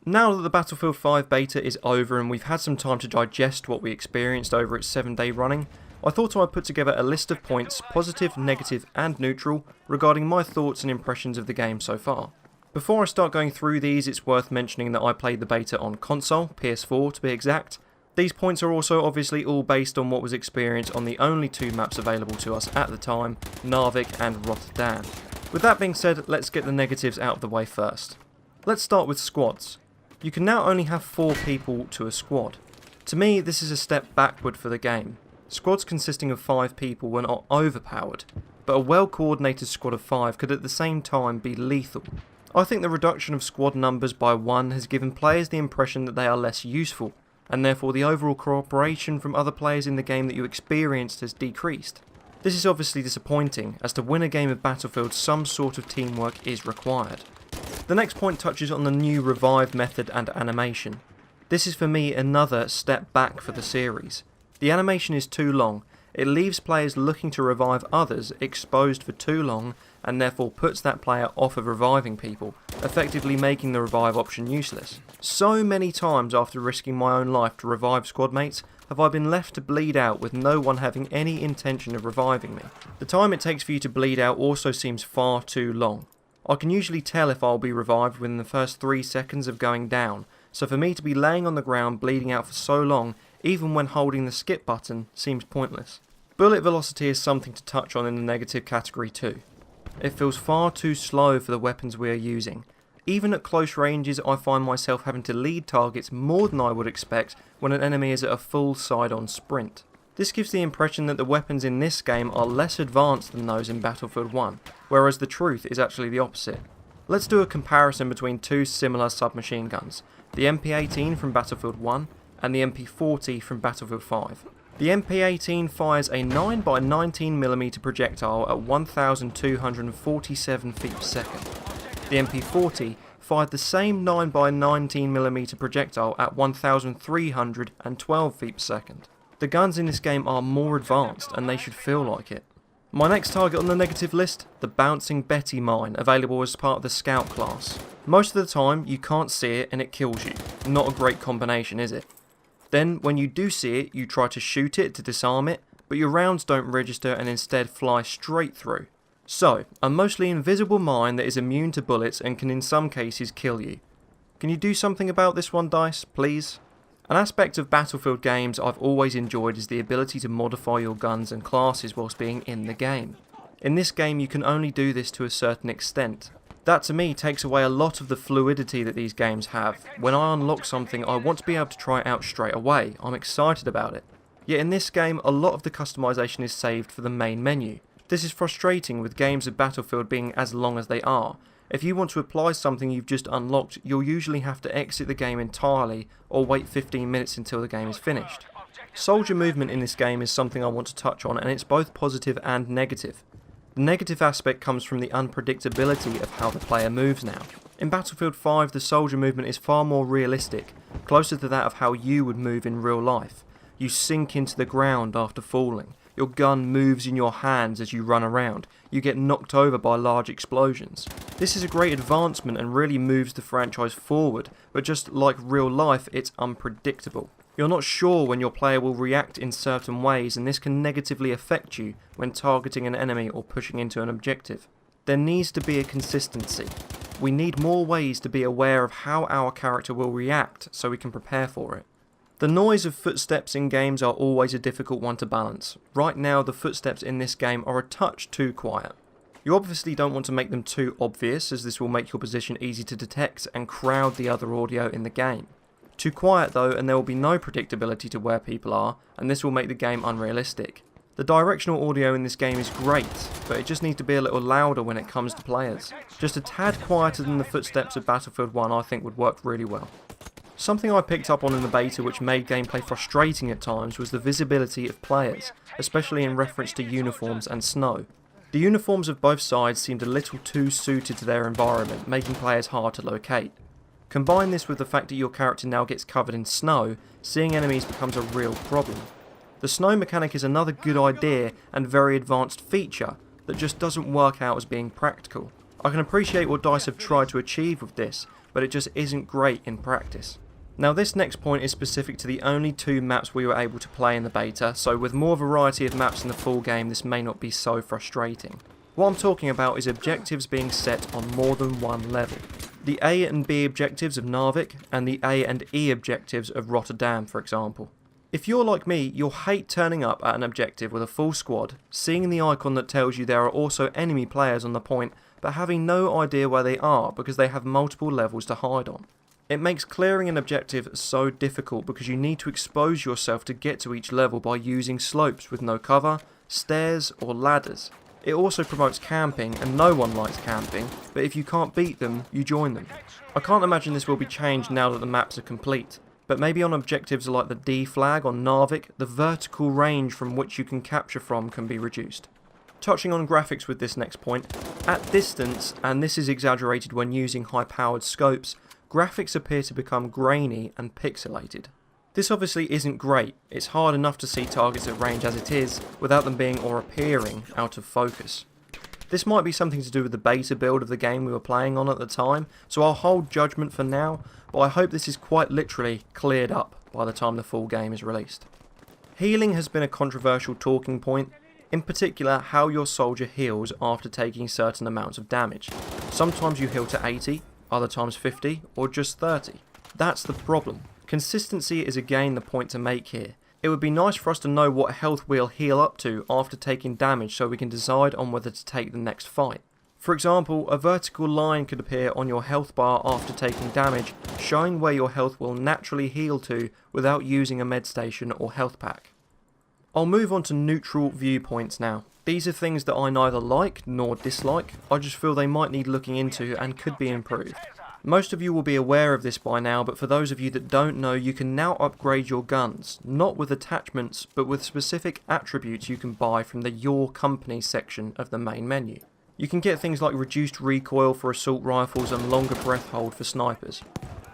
Now that the Battlefield 5 beta is over and we've had some time to digest what we experienced over its 7-day running, I thought I'd put together a list of points, positive, negative and neutral, regarding my thoughts and impressions of the game so far. Before I start going through these, it's worth mentioning that I played the beta on console, PS4 to be exact. These points are also obviously all based on what was experienced on the only two maps available to us at the time, Narvik and Rotterdam. With that being said, let's get the negatives out of the way first. Let's start with squads. You can now only have 4 people to a squad. To me, this is a step backward for the game. Squads consisting of 5 people were not overpowered, but a well-coordinated squad of 5 could at the same time be lethal. I think the reduction of squad numbers by 1 has given players the impression that they are less useful, and therefore the overall cooperation from other players in the game that you experienced has decreased. This is obviously disappointing, as to win a game of Battlefield some sort of teamwork is required. The next point touches on the new revive method and animation. This is for me another step back for the series. The animation is too long, it leaves players looking to revive others exposed for too long and therefore puts that player off of reviving people, effectively making the revive option useless. So many times after risking my own life to revive squad mates have I been left to bleed out with no one having any intention of reviving me. The time it takes for you to bleed out also seems far too long. I can usually tell if I'll be revived within the first 3 seconds of going down, so for me to be laying on the ground bleeding out for so long, even when holding the skip button, seems pointless. Bullet velocity is something to touch on in the negative category too. It feels far too slow for the weapons we are using. Even at close ranges, I find myself having to lead targets more than I would expect when an enemy is at a full side-on sprint. This gives the impression that the weapons in this game are less advanced than those in Battlefield 1, whereas the truth is actually the opposite. Let's do a comparison between 2 similar submachine guns, the MP18 from Battlefield 1 and the MP40 from Battlefield 5. The MP18 fires a 9x19mm projectile at 1,247 feet per second. The MP40 fired the same 9x19mm projectile at 1,312 feet per second. The guns in this game are more advanced and they should feel like it. My next target on the negative list, the Bouncing Betty mine, available as part of the Scout class. Most of the time you can't see it and it kills you. Not a great combination, is it? Then when you do see it, you try to shoot it to disarm it, but your rounds don't register and instead fly straight through. So, a mostly invisible mine that is immune to bullets and can in some cases kill you. Can you do something about this one, DICE, please? An aspect of Battlefield games I've always enjoyed is the ability to modify your guns and classes whilst being in the game. In this game you can only do this to a certain extent. That to me takes away a lot of the fluidity that these games have. When I unlock something I want to be able to try it out straight away, I'm excited about it. Yet in this game a lot of the customization is saved for the main menu. This is frustrating with games of Battlefield being as long as they are. If you want to apply something you've just unlocked, you'll usually have to exit the game entirely or wait 15 minutes until the game is finished. Soldier movement in this game is something I want to touch on, and it's both positive and negative. The negative aspect comes from the unpredictability of how the player moves now. In Battlefield 5 the soldier movement is far more realistic, closer to that of how you would move in real life. You sink into the ground after falling. Your gun moves in your hands as you run around. You get knocked over by large explosions. This is a great advancement and really moves the franchise forward, but just like real life, it's unpredictable. You're not sure when your player will react in certain ways, and this can negatively affect you when targeting an enemy or pushing into an objective. There needs to be a consistency. We need more ways to be aware of how our character will react so we can prepare for it. The noise of footsteps in games are always a difficult one to balance. Right now the footsteps in this game are a touch too quiet. You obviously don't want to make them too obvious, as this will make your position easy to detect and crowd the other audio in the game. Too quiet though, and there will be no predictability to where people are, and this will make the game unrealistic. The directional audio in this game is great, but it just needs to be a little louder when it comes to players. Just a tad quieter than the footsteps of Battlefield 1 I think would work really well. Something I picked up on in the beta which made gameplay frustrating at times was the visibility of players, especially in reference to uniforms and snow. The uniforms of both sides seemed a little too suited to their environment, making players hard to locate. Combine this with the fact that your character now gets covered in snow, seeing enemies becomes a real problem. The snow mechanic is another good idea and very advanced feature that just doesn't work out as being practical. I can appreciate what DICE have tried to achieve with this, but it just isn't great in practice. Now this next point is specific to the only 2 maps we were able to play in the beta, so with more variety of maps in the full game this may not be so frustrating. What I'm talking about is objectives being set on more than one level. The A and B objectives of Narvik, and the A and E objectives of Rotterdam for example. If you're like me, you'll hate turning up at an objective with a full squad, seeing the icon that tells you there are also enemy players on the point, but having no idea where they are because they have multiple levels to hide on. It makes clearing an objective so difficult because you need to expose yourself to get to each level by using slopes with no cover, stairs or ladders. It also promotes camping, and no one likes camping, but if you can't beat them, you join them. I can't imagine this will be changed now that the maps are complete, but maybe on objectives like the D flag on Narvik, the vertical range from which you can capture from can be reduced. Touching on graphics with this next point, at distance, and this is exaggerated when using high-powered scopes, graphics appear to become grainy and pixelated. This obviously isn't great. It's hard enough to see targets at range as it is, without them being or appearing out of focus. This might be something to do with the beta build of the game we were playing on at the time, so I'll hold judgment for now, but I hope this is quite literally cleared up by the time the full game is released. Healing has been a controversial talking point, in particular how your soldier heals after taking certain amounts of damage. Sometimes you heal to 80, other times 50, or just 30. That's the problem. Consistency is again the point to make here. It would be nice for us to know what health we'll heal up to after taking damage so we can decide on whether to take the next fight. For example, a vertical line could appear on your health bar after taking damage, showing where your health will naturally heal to without using a med station or health pack. I'll move on to neutral viewpoints now. These are things that I neither like nor dislike, I just feel they might need looking into and could be improved. Most of you will be aware of this by now, but for those of you that don't know, you can now upgrade your guns, not with attachments, but with specific attributes you can buy from the Your Company section of the main menu. You can get things like reduced recoil for assault rifles and longer breath hold for snipers.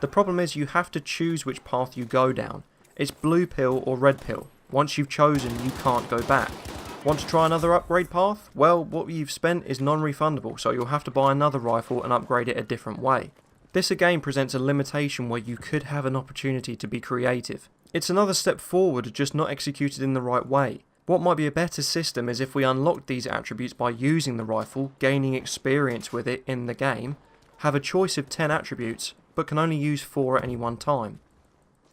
The problem is you have to choose which path you go down. It's blue pill or red pill. Once you've chosen, you can't go back. Want to try another upgrade path? Well, what you've spent is non-refundable, so you'll have to buy another rifle and upgrade it a different way. This again presents a limitation where you could have an opportunity to be creative. It's another step forward, just not executed in the right way. What might be a better system is if we unlocked these attributes by using the rifle, gaining experience with it in the game, have a choice of 10 attributes, but can only use 4 at any one time.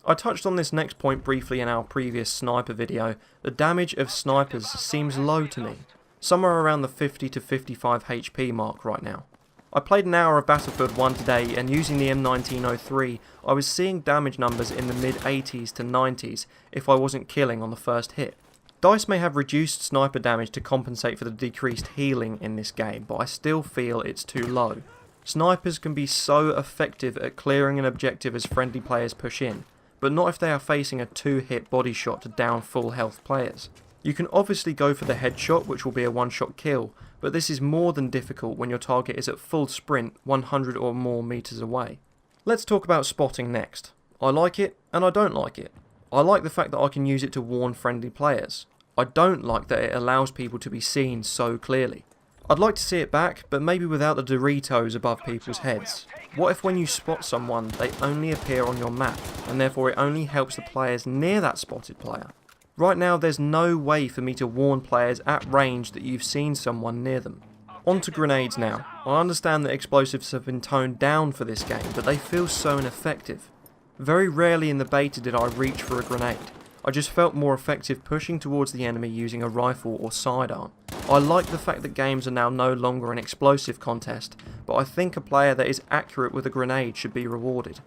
I touched on this next point briefly in our previous sniper video. The damage of snipers seems low to me, somewhere around the 50 to 55 HP mark right now. I played an hour of Battlefield 1 today, and using the M1903, I was seeing damage numbers in the mid-80s to 90s if I wasn't killing on the first hit. DICE may have reduced sniper damage to compensate for the decreased healing in this game, but I still feel it's too low. Snipers can be so effective at clearing an objective as friendly players push in, but not if they are facing a 2-hit body shot to down full health players. You can obviously go for the headshot, which will be a one-shot kill, but this is more than difficult when your target is at full sprint 100 or more meters away. Let's talk about spotting next. I like it and I don't like it. I like the fact that I can use it to warn friendly players. I don't like that it allows people to be seen so clearly. I'd like to see it back, but maybe without the Doritos above people's heads. What if when you spot someone, they only appear on your map, and therefore it only helps the players near that spotted player? Right now there's no way for me to warn players at range that you've seen someone near them. On to grenades now. I understand that explosives have been toned down for this game, but they feel so ineffective. Very rarely in the beta did I reach for a grenade. I just felt more effective pushing towards the enemy using a rifle or sidearm. I like the fact that games are now no longer an explosive contest, but I think a player that is accurate with a grenade should be rewarded.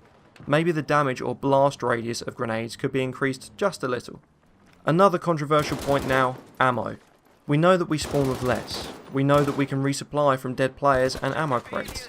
Maybe the damage or blast radius of grenades could be increased just a little. Another controversial point now, ammo. We know that we spawn with less. We know that we can resupply from dead players and ammo crates.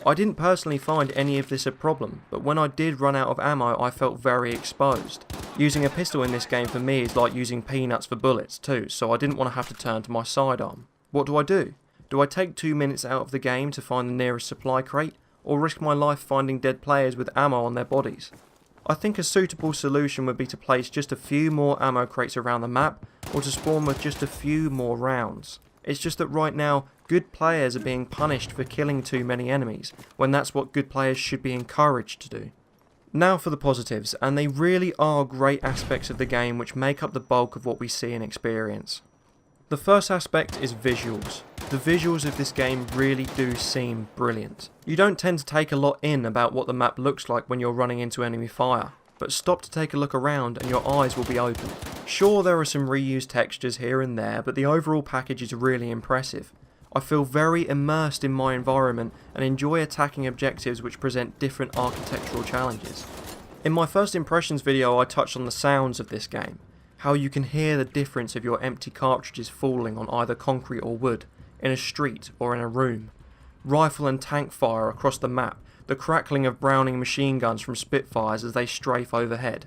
I didn't personally find any of this a problem, but when I did run out of ammo I felt very exposed. Using a pistol in this game for me is like using peanuts for bullets too, so I didn't want to have to turn to my sidearm. What do? Do I take 2 minutes out of the game to find the nearest supply crate, or risk my life finding dead players with ammo on their bodies? I think a suitable solution would be to place just a few more ammo crates around the map, or to spawn with just a few more rounds. It's just that right now, good players are being punished for killing too many enemies, when that's what good players should be encouraged to do. Now for the positives, and they really are great aspects of the game which make up the bulk of what we see and experience. The first aspect is visuals. The visuals of this game really do seem brilliant. You don't tend to take a lot in about what the map looks like when you're running into enemy fire, but stop to take a look around and your eyes will be opened. Sure, there are some reused textures here and there, but the overall package is really impressive. I feel very immersed in my environment and enjoy attacking objectives which present different architectural challenges. In my first impressions video I touched on the sounds of this game, how you can hear the difference of your empty cartridges falling on either concrete or wood, in a street or in a room, rifle and tank fire across the map, the crackling of Browning machine guns from Spitfires as they strafe overhead.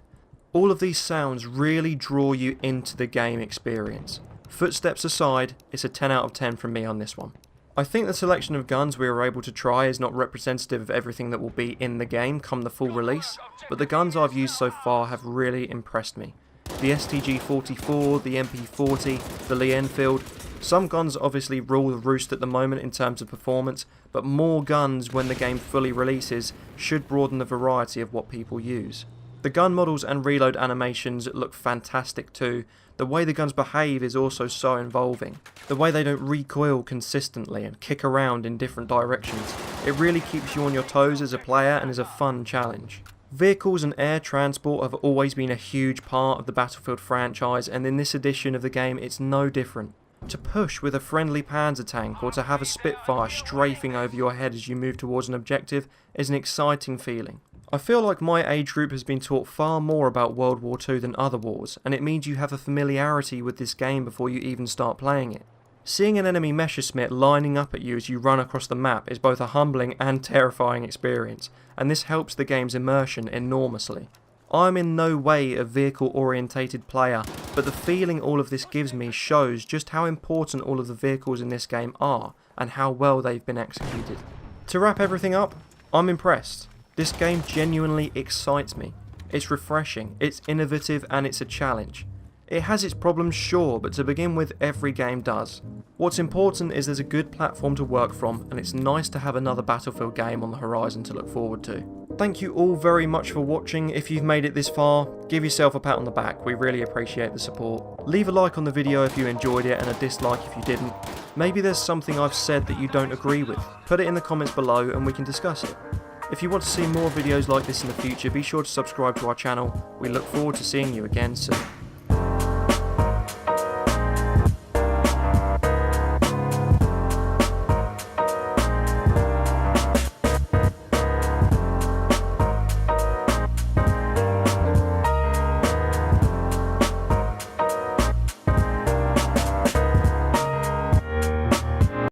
All of these sounds really draw you into the game experience. Footsteps aside, it's a 10 out of 10 from me on this one. I think the selection of guns we were able to try is not representative of everything that will be in the game come the full release, but the guns I've used so far have really impressed me. The STG-44, the MP-40, the Lee Enfield. Some guns obviously rule the roost at the moment in terms of performance, but more guns when the game fully releases should broaden the variety of what people use. The gun models and reload animations look fantastic too. The way the guns behave is also so involving. The way they don't recoil consistently and kick around in different directions. It really keeps you on your toes as a player and is a fun challenge. Vehicles and air transport have always been a huge part of the Battlefield franchise, and in this edition of the game it's no different. To push with a friendly Panzer tank or to have a Spitfire strafing over your head as you move towards an objective is an exciting feeling. I feel like my age group has been taught far more about World War II than other wars, and it means you have a familiarity with this game before you even start playing it. Seeing an enemy Messerschmitt lining up at you as you run across the map is both a humbling and terrifying experience, and this helps the game's immersion enormously. I'm in no way a vehicle-orientated player, but the feeling all of this gives me shows just how important all of the vehicles in this game are, and how well they've been executed. To wrap everything up, I'm impressed. This game genuinely excites me. It's refreshing, it's innovative, and it's a challenge. It has its problems, sure, but to begin with, every game does. What's important is there's a good platform to work from, and it's nice to have another Battlefield game on the horizon to look forward to. Thank you all very much for watching. If you've made it this far, give yourself a pat on the back. We really appreciate the support. Leave a like on the video if you enjoyed it and a dislike if you didn't. Maybe there's something I've said that you don't agree with. Put it in the comments below and we can discuss it. If you want to see more videos like this in the future, be sure to subscribe to our channel. We look forward to seeing you again soon.